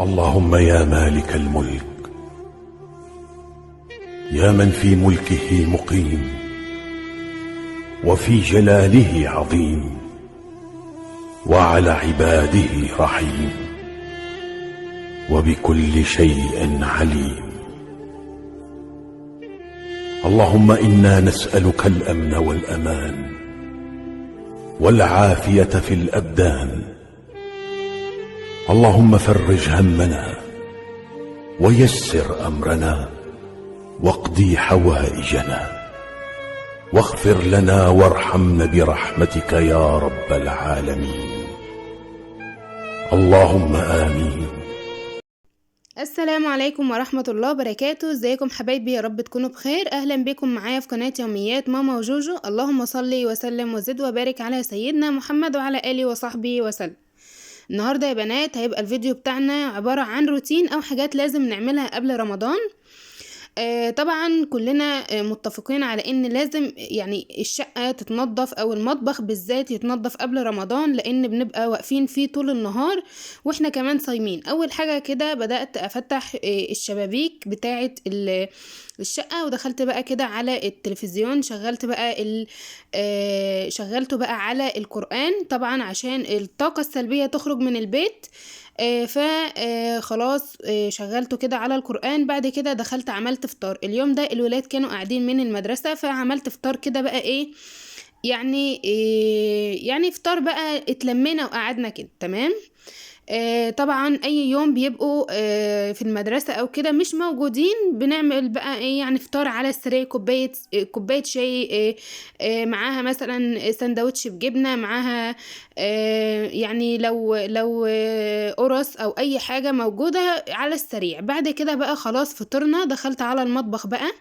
اللهم يا مالك الملك، يا من في ملكه مقيم وفي جلاله عظيم وعلى عباده رحيم وبكل شيء عليم. اللهم إنا نسألك الأمن والأمان والعافية في الأبدان. اللهم فرج همنا ويسر أمرنا واقضي حوائجنا واغفر لنا وارحمنا برحمتك يا رب العالمين. اللهم آمين. السلام عليكم ورحمة الله وبركاته. ازيكم حبايبي؟ يا رب تكونوا بخير. اهلا بكم معايا في قناة يوميات ماما وجوجو. اللهم صلي وسلم وزد وبارك على سيدنا محمد وعلى آله وصحبه وسلم. النهاردة يا بنات هيبقى الفيديو بتاعنا عبارة عن روتين او حاجات لازم نعملها قبل رمضان. طبعا كلنا متفقين على ان لازم يعني الشقة تتنظف او المطبخ بالذات يتنظف قبل رمضان، لان بنبقى واقفين فيه طول النهار واحنا كمان صايمين. اول حاجة كده بدأت افتح الشبابيك بتاعة الشقة، ودخلت بقى كده على التلفزيون، شغلت بقى شغلته بقى على القرآن طبعا عشان الطاقة السلبية تخرج من البيت. فخلاص شغلته كده على القرآن. بعد كده دخلت عملت فطار. اليوم ده الولاد كانوا قاعدين من المدرسة، فعملت فطار كده بقى يعني فطار بقى اتلمينا وقعدنا كده تمام. طبعا اي يوم بيبقوا في المدرسة او كده مش موجودين، بنعمل بقى يعني فطار على السريع، كوباية شاي، معاها مثلا سندوتش بجبنة، معاها يعني لو قرص او اي حاجة موجودة على السريع. بعد كده بقى خلاص فطرنا، دخلت على المطبخ بقى.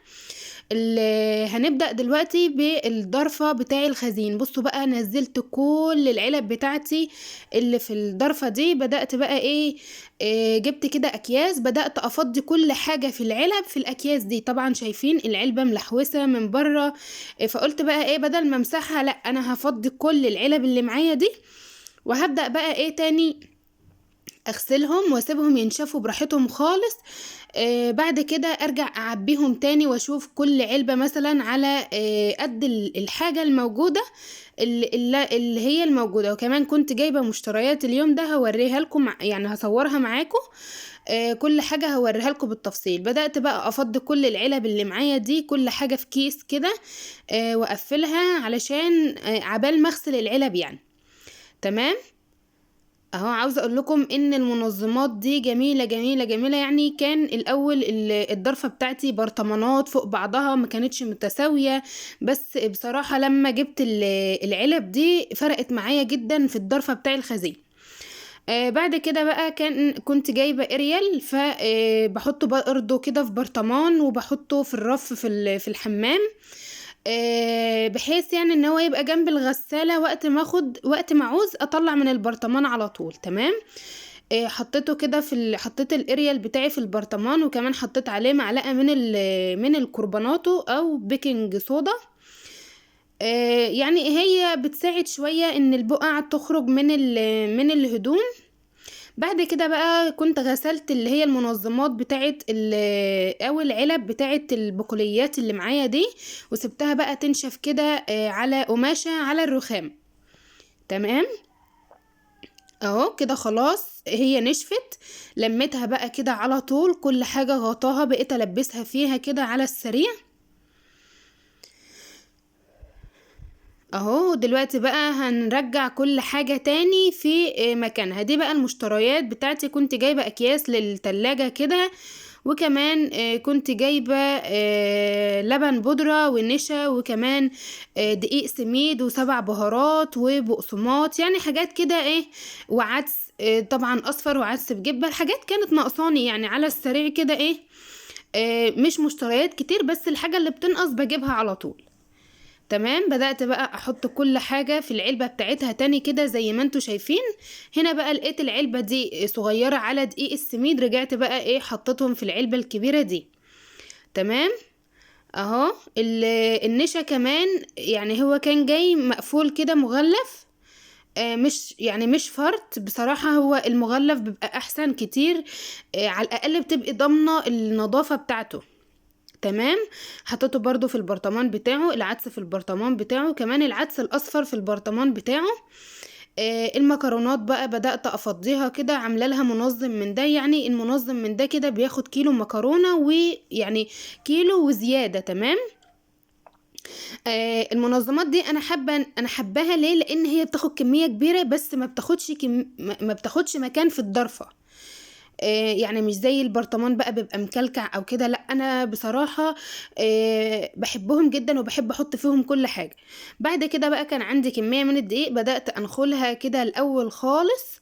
هنبدأ دلوقتي بالضرفة بتاع الخزين. بصوا بقى، نزلت كل العلب بتاعتي اللي في الضرفة دي. بدأت بقى جبت كده اكياس، بدأت افضي كل حاجة في العلب في الاكياس دي. طبعا شايفين العلبة ملحوسة من بره، فقلت بقى بدل ما امسحها، لا انا هفضي كل العلب اللي معايا دي، وهبدأ بقى تاني اغسلهم واسيبهم ينشفوا براحتهم خالص. بعد كده ارجع اعبيهم تاني واشوف كل علبة مثلا على قد الحاجة الموجودة اللي هي الموجودة. وكمان كنت جايبة مشتريات اليوم ده، هوريها لكم يعني هصورها معاكم. كل حاجة هوريها لكم بالتفصيل. بدأت بقى افضي كل العلب اللي معايا دي، كل حاجة في كيس كده، واقفلها علشان عبال ما اغسل العلب يعني. تمام اهو. عاوزه اقول لكم ان المنظمات دي جميله جميله جميله. يعني كان الاول الضرفه بتاعتي برطمانات فوق بعضها، ما كانتش متساويه، بس بصراحه لما جبت العلب دي فرقت معايا جدا في الضرفه بتاع الخزين. بعد كده بقى كنت جايبه اريال، فبحطه برضه كده في برطمان، وبحطه في الرف في الحمام، بحيث يعني ان هو يبقى جنب الغسالة وقت ما اعوز اطلع من البرطمان على طول. تمام. حطيته كده حطيت الاريال بتاعي في البرطمان، وكمان حطيت عليه معلقة من الكربوناتو او بيكنج صودا. يعني هي بتساعد شوية ان البقع تخرج من الهدوم. بعد كده بقى كنت غسلت اللي هي المنظمات بتاعت او العلب بتاعت البقوليات اللي معايا دي، وسبتها بقى تنشف كده على قماشة على الرخام. تمام اهو كده خلاص هي نشفت. لميتها بقى كده على طول، كل حاجة غطاها بقيت البسها فيها كده على السريع اهو. دلوقتي بقى هنرجع كل حاجة تاني في مكانها. دي بقى المشتريات بتاعتي. كنت جايبة اكياس للتلاجة كده، وكمان كنت جايبة لبن بودرة ونشا، وكمان دقيق سميد وسبع بهارات وبقسماط، يعني حاجات كده وعدس طبعا اصفر، وعدس بجبة. الحاجات كانت ناقصاني يعني على السريع كده مش مشتريات كتير، بس الحاجة اللي بتنقص بجيبها على طول. تمام. بدأت بقى احط كل حاجة في العلبة بتاعتها تاني كده زي ما انتوا شايفين. هنا بقى لقيت العلبة دي صغيرة على دقيق السميد، رجعت بقى حطيتهم في العلبة الكبيرة دي. تمام اهو. النشا كمان يعني هو كان جاي مقفول كده مغلف، مش فرط بصراحة، هو المغلف بيبقى احسن كتير. على الاقل بتبقي ضامنة النظافة بتاعته. تمام. حطيته برضو في البرطمان بتاعه، العدس في البرطمان بتاعه، كمان العدس الاصفر في البرطمان بتاعه. المكرونات بقى بدأت افضيها كده، عامله لها منظم من ده، يعني المنظم من ده كده بياخد كيلو مكرونة، ويعني كيلو وزيادة. تمام. المنظمات دي انا حباها ليه؟ لان هي بتاخد كمية كبيرة، بس ما بتاخدش مكان في الضرفة. يعني مش زي البرطمان بقى بيبقى مكلكع او كده، لا انا بصراحة بحبهم جدا وبحب احط فيهم كل حاجة. بعد كده بقى كان عندي كمية من الدقيق، بدأت انخلها كده الاول خالص.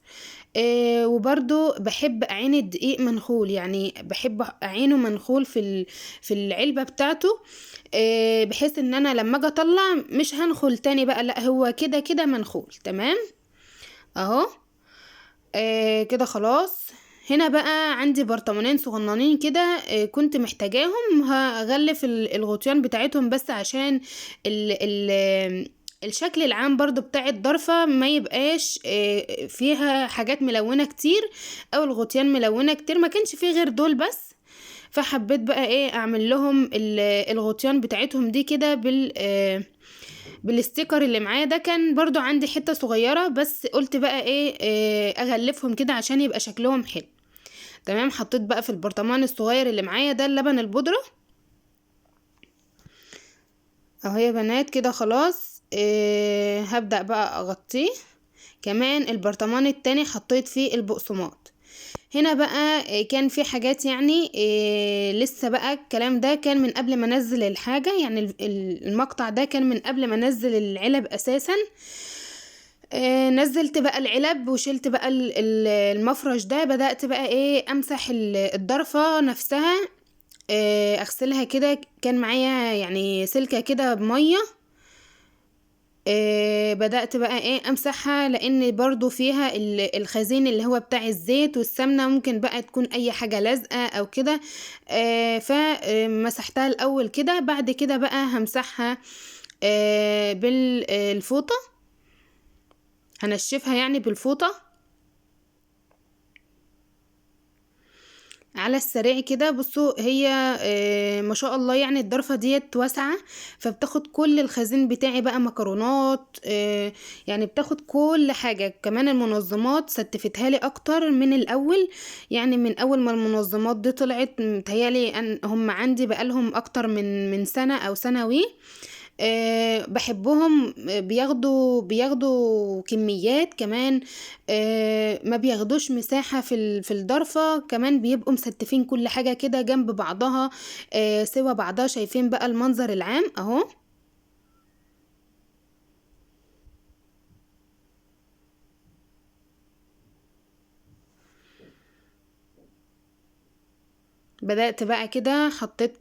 وبرضو بحب اعين الدقيق منخول، يعني بحب اعينه منخول في العلبة بتاعته. بحيث ان انا لما اجي اطلع مش هنخل تاني بقى، لا هو كده كده منخول. تمام. اهو. كده خلاص. هنا بقى عندي برطمانين صغننين كده، كنت محتاجاهم، هغلف الغطيان بتاعتهم بس عشان ال ال الشكل العام برضو بتاع الضرفة ما يبقاش فيها حاجات ملونة كتير، او الغطيان ملونة كتير، ما كانش فيه غير دول بس. فحبيت بقى اعمل لهم الغطيان بتاعتهم دي كده بالستيكر اللي معايا ده. كان برضو عندي حتة صغيرة، بس قلت بقى اغلفهم كده عشان يبقى شكلهم حلو. تمام. حطيت بقى في البرطمان الصغير اللي معايا ده اللبن البودرة اهو يا بنات. كده خلاص. هبدأ بقى اغطيه. كمان البرطمان التاني حطيت فيه البقسماط. هنا بقى كان في حاجات، يعني لسه بقى الكلام ده كان من قبل ما انزل الحاجة، يعني المقطع ده كان من قبل ما انزل العلب اساسا. نزلت بقى العلب وشلت بقى المفرش ده، بدأت بقى امسح الضرفة نفسها. اغسلها كده، كان معايا يعني سلكة كده بمية. بدأت بقى امسحها، لان برضو فيها الخزين اللي هو بتاع الزيت والسمنة، ممكن بقى تكون اي حاجة لازقة او كده. فمسحتها الاول كده، بعد كده بقى همسحها بالفوطة، هنشفها يعني بالفوطة على السريع كده. بصوا هي ما شاء الله، يعني الضرفة ديت واسعة، فبتاخد كل الخزين بتاعي بقى، مكرونات يعني بتاخد كل حاجة. كمان المنظمات ستفتها لي اكتر من الاول، يعني من اول ما المنظمات دي طلعت متهيالي ان هم عندي بقالهم اكتر من سنة او سنوي. بحبهم. بياخدوا كميات كمان. ما بياخدوش مساحة في الضرفة، كمان بيبقوا مستفين كل حاجة كده جنب بعضها سوا بعضها. شايفين بقى المنظر العام اهو. بدأت بقى كده، حطيت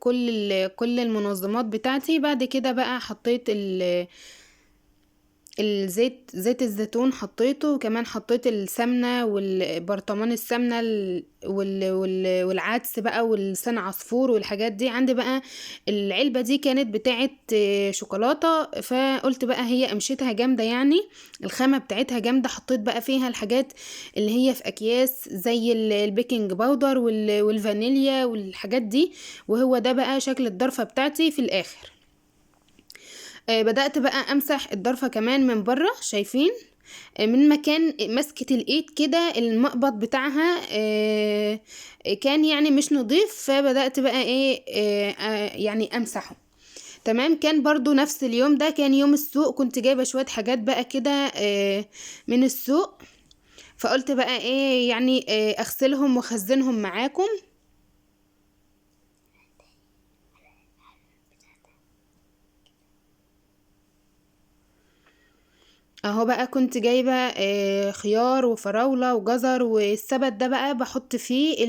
كل المنظمات بتاعتي. بعد كده بقى حطيت زيت الزيتون حطيته، وكمان حطيت السمنة والبرطمان السمنة والعدس بقى واللسان عصفور والحاجات دي. عندي بقى العلبة دي كانت بتاعت شوكولاتة، فقلت بقى هي قمشتها جامدة، يعني الخامة بتاعتها جامدة. حطيت بقى فيها الحاجات اللي هي في اكياس، زي البيكنج باودر والفانيليا والحاجات دي، وهو ده بقى شكل الضرفة بتاعتي في الاخر. بدأت بقى امسح الضرفة كمان من بره. شايفين من مكان مسكة الايد كده المقبض بتاعها كان يعني مش نظيف، فبدأت بقى يعني امسحه. تمام. كان برضو نفس اليوم ده كان يوم السوق، كنت جايبة شوية حاجات بقى كده من السوق، فقلت بقى يعني اغسلهم واخزنهم معاكم. اهو بقى كنت جايبة خيار وفراولة وجزر، والسبت ده بقى بحط فيه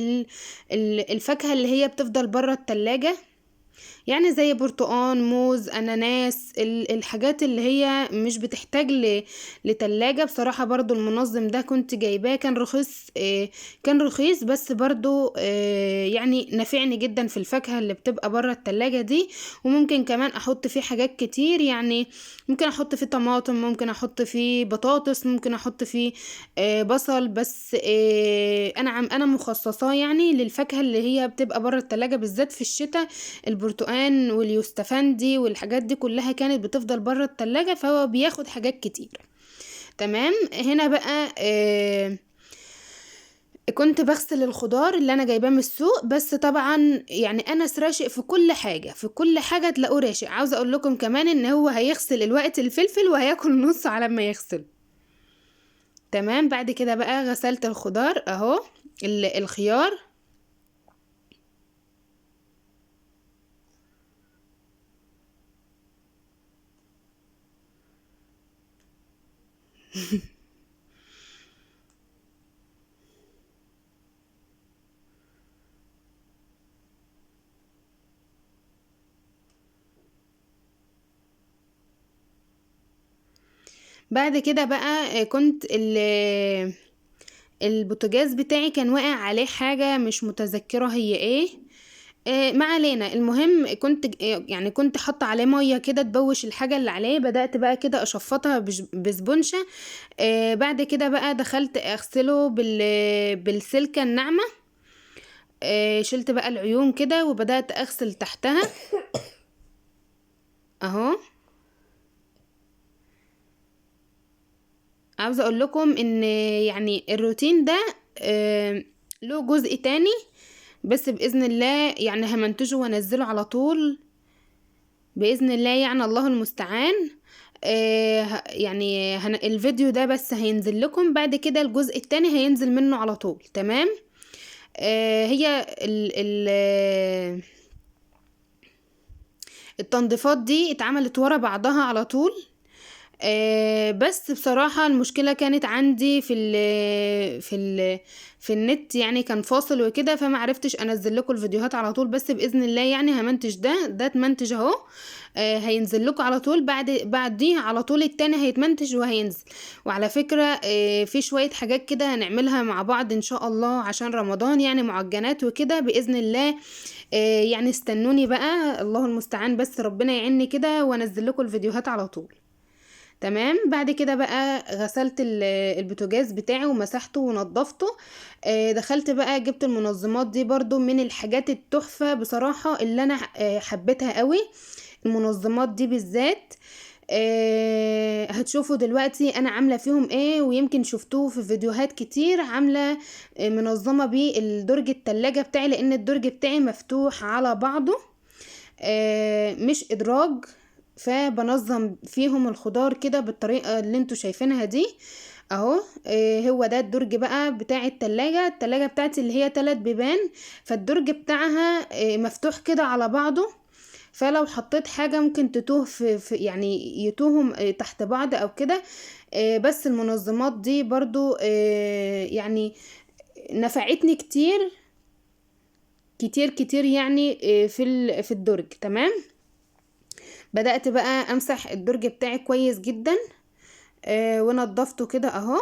الفاكهة اللي هي بتفضل برا التلاجة. يعني زي برتقان، موز، اناناس، الحاجات اللي هي مش بتحتاج لتلاجة. بصراحة برضو المنظم ده كنت جايباه، كان رخيص، كان رخيص بس برضو يعني نفعني جدا في الفاكهة اللي بتبقى بره التلاجة دي. وممكن كمان احط فيه حاجات كتير، يعني ممكن احط فيه طماطم، ممكن احط فيه بطاطس، ممكن احط فيه بصل، بس انا مخصصاه يعني للفاكهة اللي هي بتبقى بره التلاجة، بالذات في الشتاء. البرتقان واليوستفندي والحاجات دي كلها كانت بتفضل بره التلاجة، فهو بياخد حاجات كتير. تمام. هنا بقى كنت بغسل الخضار اللي انا جايباه من السوق، بس طبعا يعني انس راشق في كل حاجه، في كل حاجه تلاقوه راشق. عاوزه اقول لكم كمان ان هو هيغسل الوقت الفلفل وهياكل نص على ما يغسل. تمام. بعد كده بقى غسلت الخضار اهو، الخيار. بعد كده بقى كنت البوتاجاز بتاعي كان واقع عليه حاجة مش متذكرة هي ايه. ما علينا. المهم كنت يعني كنت حاطه عليه ميه كده تبوش الحاجه اللي عليه. بدات بقى كده اشفطها بسبونشه. بعد كده بقى دخلت اغسله بالسلكه الناعمه. شلت بقى العيون كده وبدات اغسل تحتها اهو. عاوزه اقول لكم ان يعني الروتين ده له جزء تاني، بس باذن الله يعني همنتجه وانزله على طول باذن الله، يعني الله المستعان. يعني الفيديو ده بس هينزل لكم، بعد كده الجزء التاني هينزل منه على طول. تمام. هي التنظيفات دي اتعملت ورا بعضها على طول. بس بصراحة المشكلة كانت عندي في النت، يعني كان فاصل وكده، فما عرفتش انزل لكم الفيديوهات على طول. بس باذن الله يعني همنتج ده اتمنتج اهو. هينزل لكم على طول، بعديه على طول التاني هيتمنتج وهينزل. وعلى فكرة في شوية حاجات كده هنعملها مع بعض ان شاء الله عشان رمضان، يعني معجنات وكده باذن الله. يعني استنوني بقى، الله المستعان، بس ربنا يعيني كده وانزل لكم الفيديوهات على طول. تمام. بعد كده بقى غسلت البوتاجاز بتاعي ومسحته ونضفته. دخلت بقى جبت المنظمات دي برضو من الحاجات التحفة بصراحة اللي انا حبيتها قوي، المنظمات دي بالذات. هتشوفوا دلوقتي انا عاملة فيهم ايه، ويمكن شفتوه في فيديوهات كتير. عاملة منظمة بالدرج التلاجة بتاعي، لان الدرج بتاعي مفتوح على بعضه مش ادراج، فبنظم فيهم الخضار كده بالطريقة اللي انتوا شايفينها دي اهو. هو ده الدرج بقى بتاع التلاجة بتاعتي اللي هي 3 بيبان، فالدرج بتاعها مفتوح كده على بعضه، فلو حطيت حاجة ممكن تتوه في يعني يتوهم تحت بعض او كده. بس المنظمات دي برضو يعني نفعتني كتير كتير كتير، يعني في الدرج. تمام. بدأت بقى امسح الدرج بتاعي كويس جدا ونضفته كده اهو.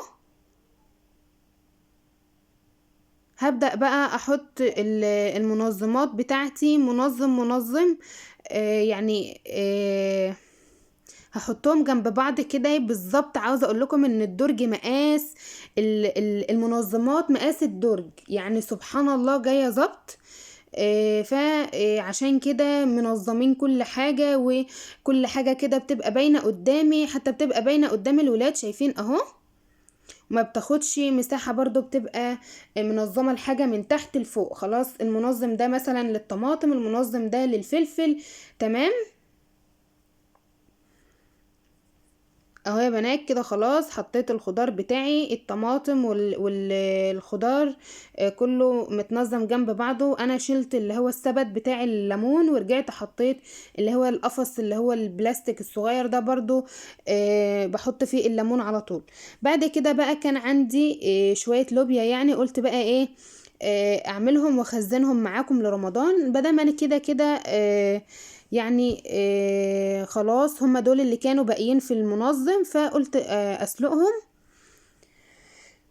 هبدأ بقى احط المنظمات بتاعتي منظم يعني هحطهم جنب بعض كده بالظبط. عاوزه اقول لكم ان الدرج مقاس المنظمات مقاس الدرج، يعني سبحان الله جايه ظبط. فعشان كده منظمين كل حاجة، وكل حاجة كده بتبقى باينة قدامي، حتى بتبقى باينة قدام الولاد شايفين اهو، ما بتاخدش مساحة برضو، بتبقى منظمة الحاجة من تحت لفوق. خلاص المنظم ده مثلا للطماطم، المنظم ده للفلفل. تمام اهو يا بنات كده. خلاص حطيت الخضار بتاعي، الطماطم والخضار كله متنظم جنب بعضه. انا شلت اللي هو السبت بتاع الليمون ورجعت حطيت اللي هو القفص اللي هو البلاستيك الصغير ده برضو بحط فيه الليمون على طول. بعد كده بقى كان عندي شوية لوبيا، يعني قلت بقى ايه اعملهم واخزنهم معاكم لرمضان، بدل ما انا كده كده يعني خلاص هما دول اللي كانوا باقيين في المنظم، فقلت اسلقهم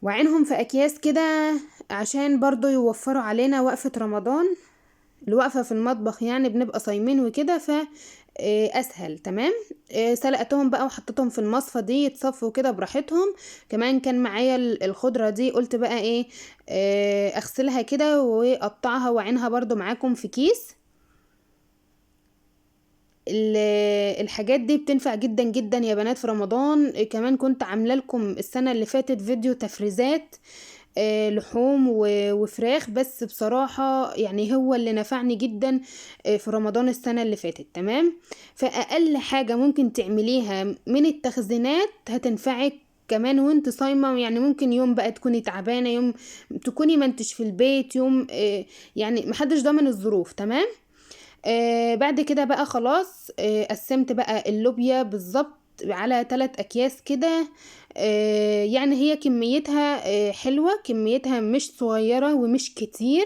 وعينهم في اكياس كده عشان برضو يوفروا علينا وقفة رمضان، الوقفة في المطبخ يعني بنبقى صايمين وكده، ف اسهل. تمام. سلقتهم بقى وحطيتهم في المصفى دي يتصفوا كده براحتهم. كمان كان معايا الخضرة دي، قلت بقى ايه اغسلها كده واقطعها وعينها برضو معاكم في كيس. الحاجات دي بتنفع جدا جدا يا بنات في رمضان. كمان كنت عامله لكم السنه اللي فاتت فيديو تفريزات لحوم وفراخ، بس بصراحه يعني هو اللي نفعني جدا في رمضان السنه اللي فاتت. تمام. فاقل حاجه ممكن تعمليها من التخزينات هتنفعك كمان وانت صايمه. يعني ممكن يوم بقى تكوني تعبانه، يوم تكوني منتش في البيت، يوم يعني محدش ضامن الظروف. تمام. بعد كده بقى خلاص قسمت بقى اللوبيا بالظبط على 3 اكياس كده. يعني هي كميتها حلوة، كميتها مش صغيرة ومش كتير.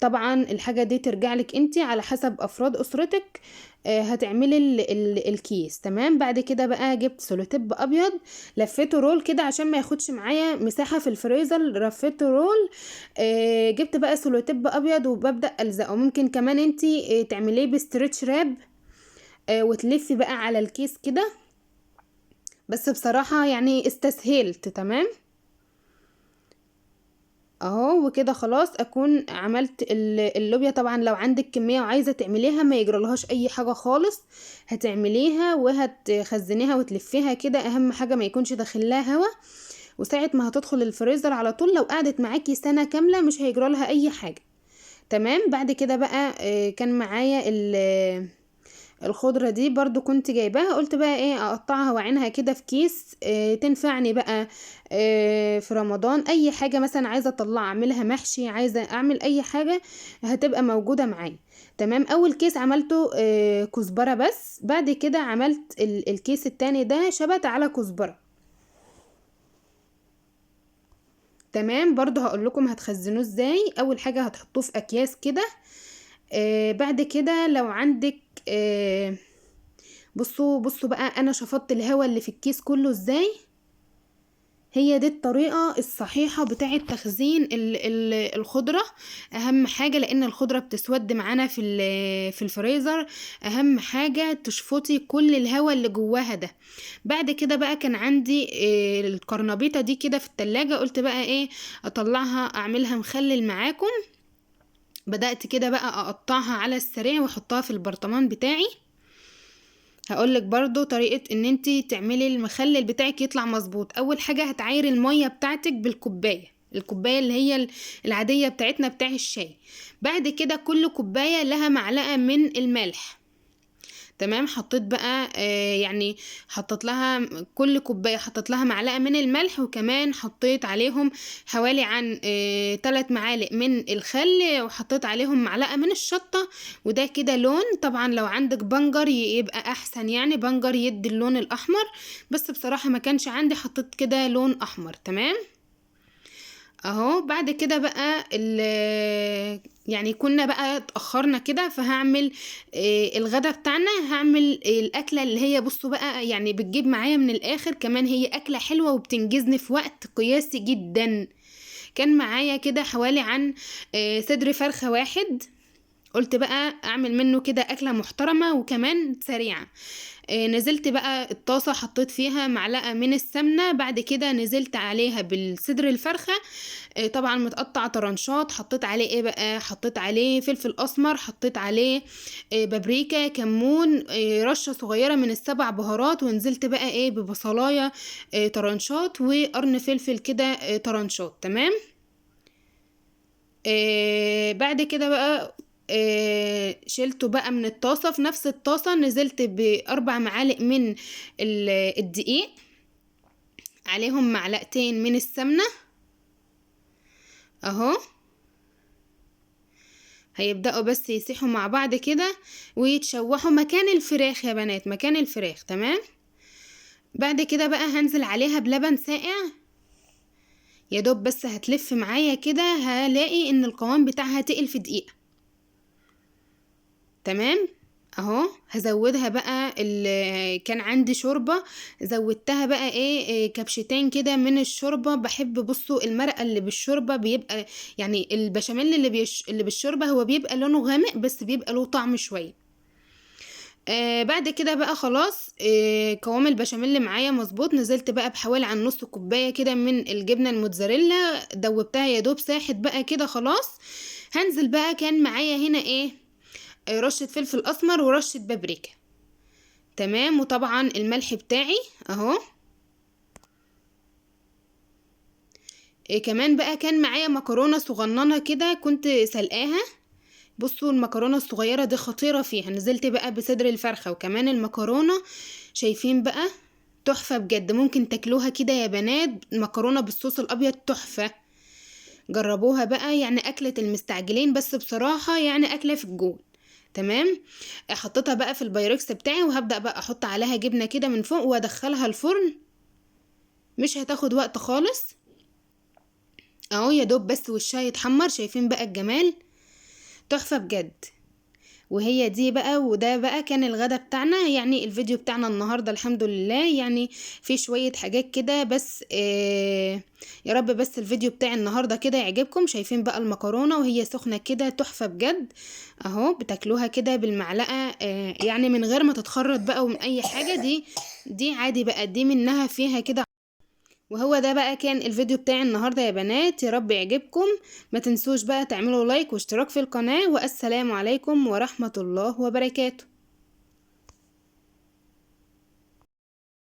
طبعا الحاجة دي ترجعلك انتي على حسب افراد اسرتك هتعملي الكيس. تمام. بعد كده بقى جبت سولوتيب ابيض، لفيته رول كده عشان ما ياخدش معايا مساحة في الفريزر، لفيته رول. جبت بقى سولوتيب ابيض وببدأ الزقه. ممكن كمان انتي تعمليه بستريتش راب وتلفي بقى على الكيس كده، بس بصراحة يعني استسهلت. تمام اهو. وكده خلاص اكون عملت اللوبيا. طبعا لو عندك كمية وعايزة تعمليها ما يجرالهاش اي حاجة خالص، هتعمليها وهتخزنيها وتلفيها كده. اهم حاجة ما يكونش داخلها هوا، وساعة ما هتدخل الفريزر على طول لو قعدت معاكي سنة كاملة مش هيجرالها اي حاجة. تمام. بعد كده بقى كان معايا الخضرة دي برضو كنت جايباها، قلت بقى ايه اقطعها وعينها كده في كيس تنفعني بقى في رمضان. اي حاجة مثلا عايزة اطلع اعملها محشي، عايزة اعمل اي حاجة هتبقى موجودة معايا. تمام. اول كيس عملته كزبرة بس، بعد كده عملت الكيس التاني ده شبت على كزبرة. تمام. برضو هقول لكم هتخزنوه ازاي. اول حاجة هتحطوه في اكياس كده. بعد كده لو عندك بصوا بقى انا شفطت الهواء اللي في الكيس كله ازاي. هي دي الطريقة الصحيحة بتاعة تخزين الخضرة. اهم حاجة لان الخضرة بتسود معانا في الفريزر، اهم حاجة تشفطي كل الهواء اللي جواها ده. بعد كده بقى كان عندي القرنبيطة دي كده في التلاجة، قلت بقى ايه اطلعها اعملها مخلل معاكم. بدأت كده بقى اقطعها على السريع واحطها في البرطمان بتاعي. هقولك برضو طريقة ان انتي تعملي المخلل بتاعك يطلع مظبوط. اول حاجة هتعايري المية بتاعتك بالكوباية، الكوباية اللي هي العادية بتاعتنا بتاع الشاي. بعد كده كل كوباية لها معلقة من الملح. تمام. حطيت بقى يعني حطيت لها كل كوبايه حطيت لها معلقه من الملح، وكمان حطيت عليهم حوالي عن 3 معالق من الخل، وحطيت عليهم معلقه من الشطه. وده كده لون. طبعا لو عندك بنجر يبقى احسن، يعني بنجر يدي اللون الاحمر، بس بصراحه ما كانش عندي، حطيت كده لون احمر. تمام اهو. بعد كده بقى يعني كنا بقى اتأخرنا كده، فهعمل الغدا بتاعنا. هعمل الأكلة اللي هي بصوا بقى يعني بتجيب معايا من الآخر، كمان هي أكلة حلوة وبتنجزني في وقت قياسي جدا. كان معايا كده حوالي عن صدر فرخة واحد، قلت بقى اعمل منه كده اكله محترمه وكمان سريعه. نزلت بقى الطاسه حطيت فيها معلقه من السمنه، بعد كده نزلت عليها بالصدر الفرخه طبعا متقطع طرنشات. حطيت عليه ايه بقى، حطيت عليه فلفل اسمر، حطيت عليه بابريكا، كمون، رشه صغيره من ال7 بهارات، ونزلت بقى ايه ببصلايه طرنشات وقرن فلفل كده طرنشات. تمام. بعد كده بقى شلته بقى من الطاسة. في نفس الطاسة نزلت ب4 معالق من الدقيق، عليهم معلقتين من السمنة اهو. هيبدأوا بس يسيحوا مع بعض كده ويتشوحوا مكان الفراخ يا بنات، مكان الفراخ. تمام. بعد كده بقى هنزل عليها بلبن ساقع، يا دوب بس هتلف معايا كده هلاقي ان القوام بتاعها تقل في دقيقة. تمام اهو. هزودها بقى كان عندي شوربة، زودتها بقى ايه كبشتين كده من الشوربة. بحب بصوا المرقة اللي بالشوربة بيبقى يعني البشاميل اللي بالشوربة هو بيبقى لونه غامق بس بيبقى له طعم شوية. بعد كده بقى خلاص قوام البشاميل اللي معايا مظبوط. نزلت بقى بحوالي عن نص كوباية كده من الجبنة الموتزاريلا، دوبتها يا دوب ساحت بقى كده خلاص. هنزل بقى كان معايا هنا ايه رشة فلفل اسمر ورشة بابريكا. تمام. وطبعا الملح بتاعي اهو. كمان بقى كان معايا مكرونة صغننة كده كنت سلقاها. بصوا المكرونة الصغيرة دي خطيرة فيها. نزلت بقى بصدر الفرخة وكمان المكرونة. شايفين بقى تحفة بجد. ممكن تاكلوها كده يا بنات، مكرونة بالصوص الابيض تحفة. جربوها بقى، يعني اكلة المستعجلين بس بصراحة يعني اكلة في الجون. تمام. حطيتها بقى في البايركس بتاعي وهبدأ بقى احط عليها جبنة كده من فوق وادخلها الفرن. مش هتاخد وقت خالص اهو، يا دوب بس وشها يتحمر. شايفين بقى الجمال، تحفة بجد. وهي دي بقى وده بقى كان الغدا بتاعنا. يعني الفيديو بتاعنا النهاردة الحمد لله يعني في شوية حاجات كده بس يا رب بس الفيديو بتاع النهاردة كده يعجبكم. شايفين بقى المكرونة وهي سخنة كده تحفة بجد اهو. بتاكلوها كده بالمعلقة يعني من غير ما تتخرط بقى ومن اي حاجة. دي عادي بقى، دي منها فيها كده. وهو ده بقى كان الفيديو بتاعي النهاردة يا بنات، يا رب يعجبكم. ما تنسوش بقى تعملوا لايك واشتراك في القناة، والسلام عليكم ورحمة الله وبركاته.